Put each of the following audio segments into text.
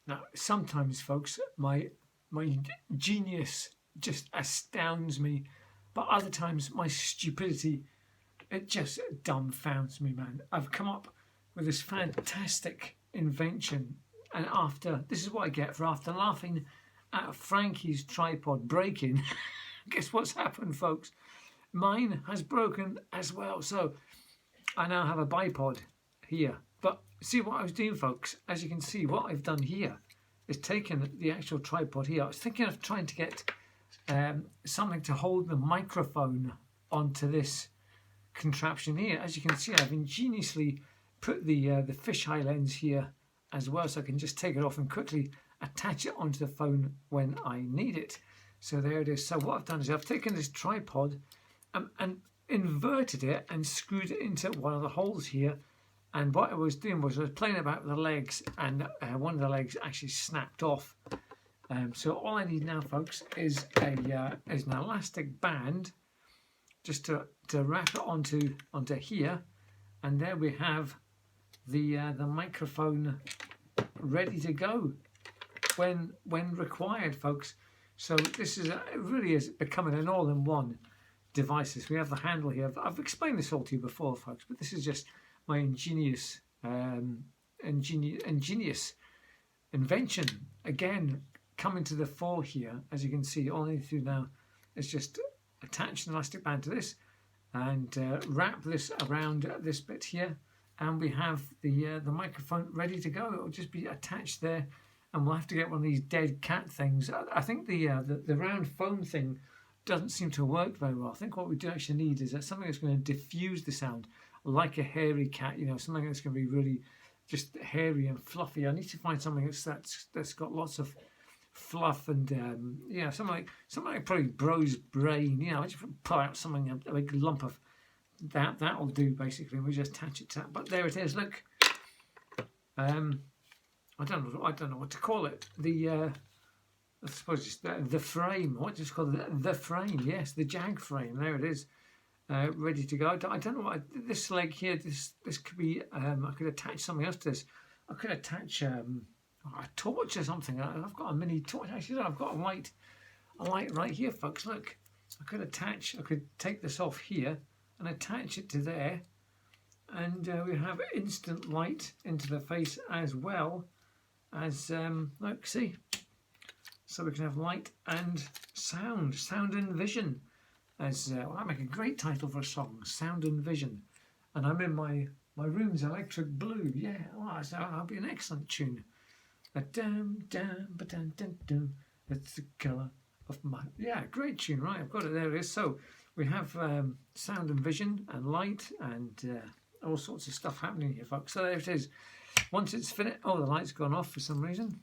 Now, sometimes, folks, my genius just astounds me, but other times my stupidity, it just dumbfounds me, man. I've come up with this fantastic invention, and this is what I get for after laughing at Frankie's tripod breaking. Guess what's happened, folks? Mine has broken as well. So I now have a bipod here. But see what I was doing, folks? As you can see, what I've done here is taken the actual tripod here. I was thinking of trying to get something to hold the microphone onto this contraption here. As you can see, I've ingeniously put the fisheye lens here as well, so I can just take it off and quickly attach it onto the phone when I need it. So there it is. So what I've done is I've taken this tripod and inverted it and screwed it into one of the holes here. And what I was doing was I was playing about with the legs, and one of the legs actually snapped off. So all I need now, folks, is an elastic band just to wrap it onto here, and there we have the microphone ready to go when required, folks. So this is it really is becoming an all-in-one device. We have the handle here. I've explained this all to you before, folks, but this is just my ingenious invention again coming to the fore here. As you can see, all I need to do now is just attach an elastic band to this and wrap this around this bit here, and we have the microphone ready to go. It will just be attached there, and we'll have to get one of these dead cat things. I think the round phone thing doesn't seem to work very well. I think what we do actually need is something that's going to diffuse the sound, like a hairy cat, you know, something that's going to be really just hairy and fluffy. I need to find something that's got lots of fluff and yeah, something like probably Bro's brain. You know, I just pull out something, a big lump of that'll do basically. And we just attach it to that. But there it is. Look, I don't know what to call it. I suppose it's the frame. What do you call it? The frame. Yes, the Jag frame. There it is. Ready to go. I don't know what this leg here. This could be. I could attach something else to this. I could attach a torch or something. I've got a mini torch. Actually, I've got a light right here, folks. Look, I could take this off here and attach it to there, and we have instant light into the face as well as look. See, so we can have light and sound and vision. As well, that make a great title for a song, Sound and Vision. And I'm in my room's electric blue. Yeah, so that'll be an excellent tune. That's the colour of my... Yeah, great tune, right? I've got it, there it is. So we have sound and vision and light and all sorts of stuff happening here, folks. So there it is. Once it's finished... Oh, the light's gone off for some reason.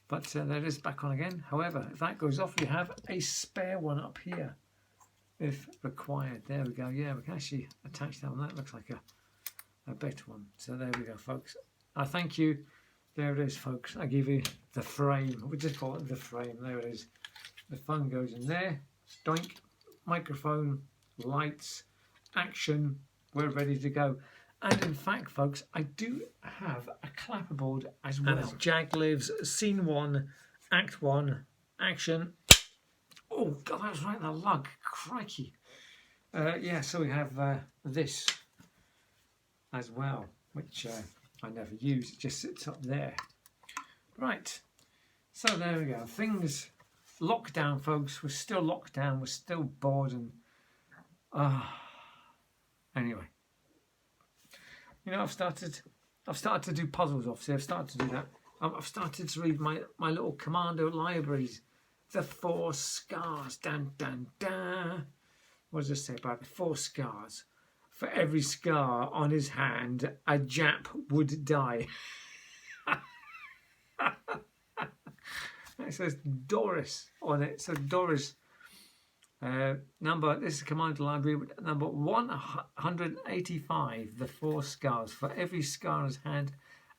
But there it is, back on again. However, if that goes off, we have a spare one up here, if required. There we go. Yeah, we can actually attach that one. That looks like a better one. So there we go, folks. I thank you. There it is, folks. I give you the frame. We just call it the frame. There it is. The phone goes in there. Doink. Microphone, lights, action. We're ready to go. And in fact, folks, I do have a clapperboard as well. And Jag lives, scene 1, act 1, action. Oh, God, that was right in the lug. Crikey. Yeah, so we have this as well, which I never use. It just sits up there. Right. So there we go. Things locked down, folks. We're still locked down. We're still bored. And anyway. You know, I've started to do puzzles, obviously. I've started to do that. I've started to read my little commando libraries. The 4 scars. Dun, dun, dun. What does it say about it? 4 scars. For every scar on his hand, a Jap would die. It says Doris on it. So Doris... this is Commando Library number 185, the 4 scars. For every scar on his hand,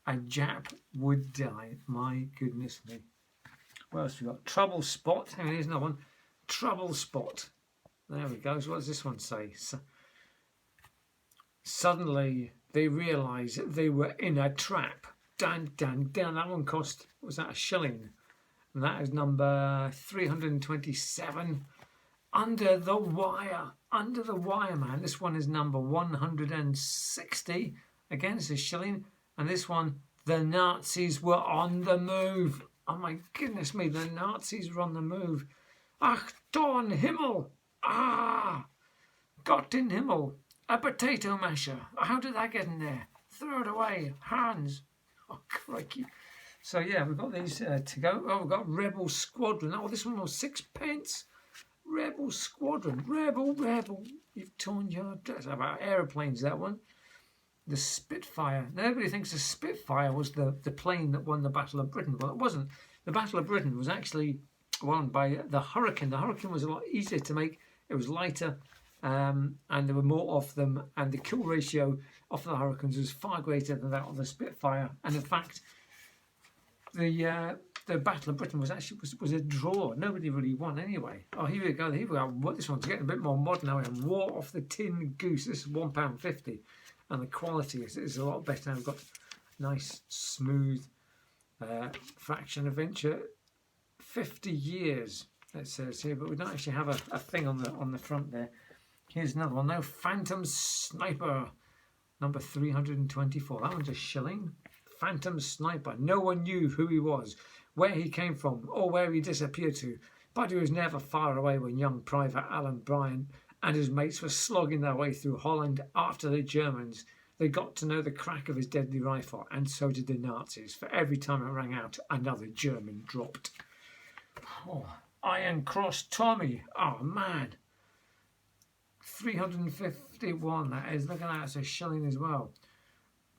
a Jap would die. My goodness me. What else we got? Trouble Spot. Hang on, here's another one. Trouble Spot. There we go. So what does this one say? Suddenly they realised they were in a trap. Dun, dun, dun. That one cost, what was that, a shilling? And that is number 327. Under the Wire. Under the Wire, man. This one is number 160. Again, it's a shilling. And this one, the Nazis were on the move. Oh my goodness me, the Nazis were on the move. Ach, Don Himmel. Ah, Gott in Himmel. A potato masher. How did that get in there? Throw it away. Hans. Oh, crikey. So, yeah, we've got these to go. Oh, we've got Rebel Squadron. Oh, this one was 6p. Rebel Squadron. Rebel. You've torn your dress. About aeroplanes, that one. The Spitfire. Now, everybody thinks the Spitfire was the plane that won the Battle of Britain. Well, it wasn't. The Battle of Britain was actually won by the Hurricane. The Hurricane was a lot easier to make. It was lighter, and there were more of them. And the kill ratio of the Hurricanes was far greater than that of the Spitfire. And in fact, the Battle of Britain was actually was a draw. Nobody really won anyway. Oh, here we go. This one's getting a bit more modern now. War of the Tin Goose. This is £1.50, and the quality is a lot better now. We've got nice, smooth fraction adventure. 50 years it says here, but we don't actually have a thing on the front there. Here's another one now. Phantom Sniper, number 324. That one's a shilling. Phantom Sniper. No one knew who he was, where he came from, or where he disappeared to, but he was never far away when young Private Alan Bryan and his mates were slogging their way through Holland after the Germans. They got to know the crack of his deadly rifle, and so did the Nazis, for every time it rang out, another German dropped. Oh, Iron Cross Tommy. Oh, man. 351, that is. Look at that, it's a shilling as well.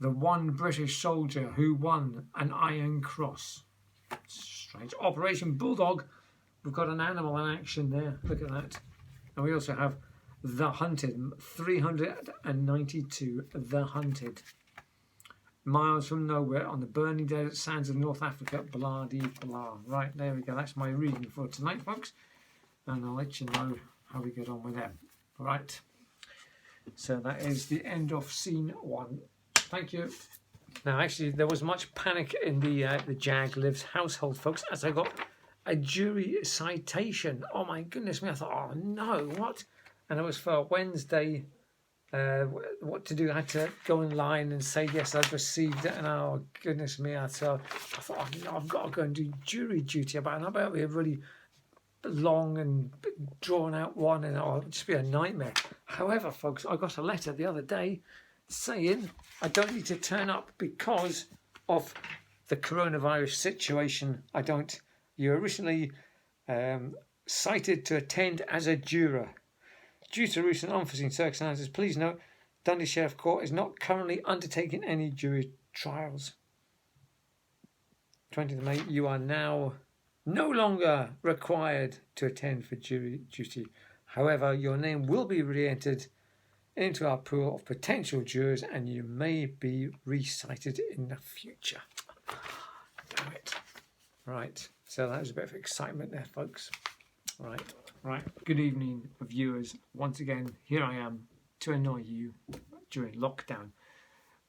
The one British soldier who won an Iron Cross. Strange. Operation Bulldog. We've got an animal in action there. Look at that. And we also have The Hunted. 392. The Hunted. Miles from nowhere on the burning desert sands of North Africa. Blah de blah. Right, there we go. That's my reading for tonight, folks. And I'll let you know how we get on with them. Right. So that is the end of scene 1. Thank you. Now, actually, there was much panic in the Jag Lives household, folks, as I got a jury citation. Oh, my goodness me. I thought, oh, no, what? And it was for Wednesday. What to do? I had to go online and say, yes, I've received it. And, oh, goodness me. I thought, oh, no, I've got to go and do jury duty about it. I bet it'll be a really long and drawn out one, and it'll just be a nightmare. However, folks, I got a letter the other day saying I don't need to turn up because of the coronavirus situation. You're originally cited to attend as a juror. Due to recent unforeseen circumstances, please note, Dundee Sheriff Court is not currently undertaking any jury trials. 20th May, you are now no longer required to attend for jury duty. However, your name will be re-entered into our pool of potential jurors, and you may be recited in the future. Damn it. Right, so that was a bit of excitement there, folks. Right. Good evening, viewers. Once again, here I am to annoy you during lockdown.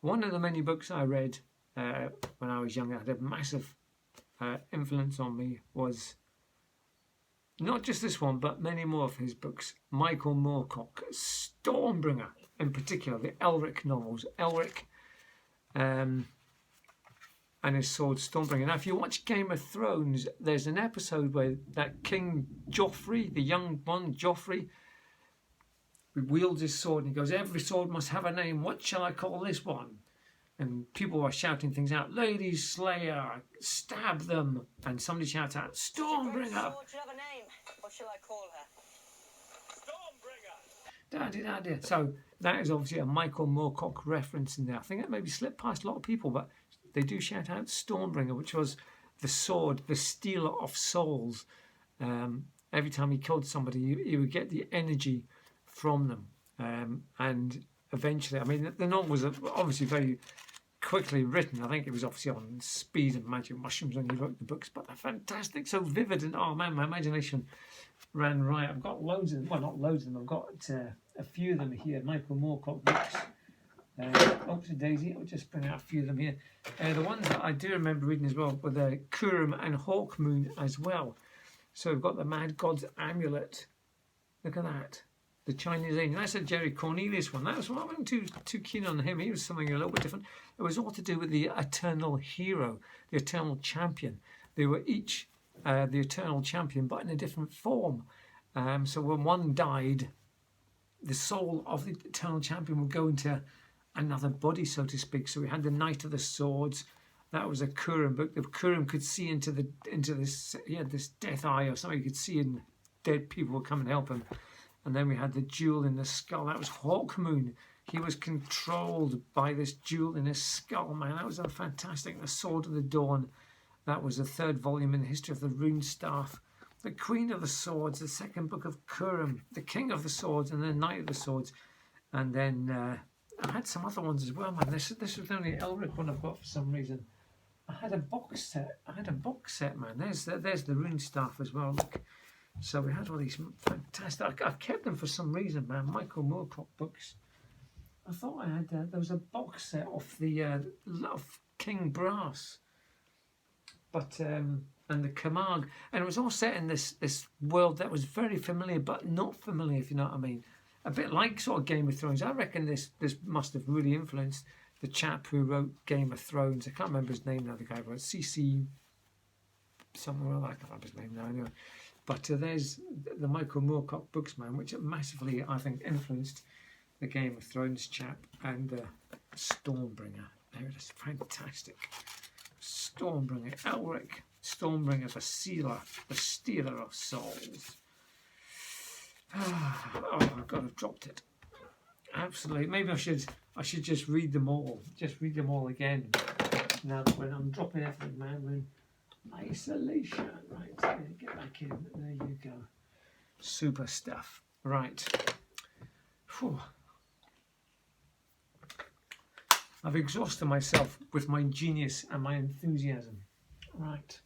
One of the many books I read when I was younger had a massive influence on me was not just this one, but many more of his books. Michael Moorcock, Stormbringer, in particular, the Elric novels. Elric and his sword Stormbringer. Now, if you watch Game of Thrones, there's an episode where that King Joffrey, the young one, Joffrey, wields his sword and he goes, every sword must have a name. What shall I call this one? And people were shouting things out. Lady Slayer, stab them. And somebody shouts out, Stormbringer. Sword should have a name. What shall I call her? Stormbringer. Da-da-da-da. So that is obviously a Michael Moorcock reference in there. I think that maybe slipped past a lot of people, but they do shout out Stormbringer, which was the sword, the stealer of souls. Every time he killed somebody, he would get the energy from them. And eventually, I mean, the novel was obviously very quickly written. I think it was obviously on speed and magic mushrooms when he wrote the books, but they're fantastic, so vivid, and oh man, my imagination ran riot. I've got loads of them, well, not loads of them, I've got a few of them here, Michael Moorcock books, Oopsie daisy, I'll just bring out a few of them here. The ones that I do remember reading as well were the Kurum and Hawkmoon as well. So we've got the Mad God's Amulet. Look at that. The Chinese Angel. That's a Jerry Cornelius one. That was one. I wasn't too keen on him. He was something a little bit different. It was all to do with the Eternal Hero, the Eternal Champion. They were each the Eternal Champion, but in a different form. So when one died, the soul of the Eternal Champion would go into another body, so to speak. So we had the Knight of the Swords. That was a Kurum book. The Kurum could see into this death eye or something. You could see, and dead people would come and help him. And then we had the Jewel in the Skull. That was Hawkmoon. He was controlled by this jewel in his skull, man. That was fantastic. The Sword of the Dawn. That was the third volume in the history of the Rune Staff. The Queen of the Swords, the second book of Kurum. The King of the Swords, and the Knight of the Swords. And then I had some other ones as well, man. This was the only Elric one I've got for some reason. I had a box set. Man. There's the Rune Staff as well. Look. So we had all these fantastic. I've kept them for some reason, man. Michael Moorcock books. I thought I had. There was a box set of the of King Brass, but and the Camargue, and it was all set in this world that was very familiar, but not familiar, if you know what I mean. A bit like sort of Game of Thrones. I reckon this must have really influenced the chap who wrote Game of Thrones. I can't remember his name now. The guy who wrote CC somewhere. I can't remember his name now. Anyway. But there's the Michael Moorcock books, man, which massively, I think, influenced the Game of Thrones chap, and Stormbringer. There it is, fantastic. Stormbringer, Elric, Stormbringer, the Sealer, the Stealer of Souls. Oh, God, I've dropped it. Absolutely. Maybe I should just read them all. Just read them all again. Now that when I'm dropping everything, man, we're in isolation. Right, get back in. There you go. Super stuff. Right. Whew. I've exhausted myself with my genius and my enthusiasm. Right.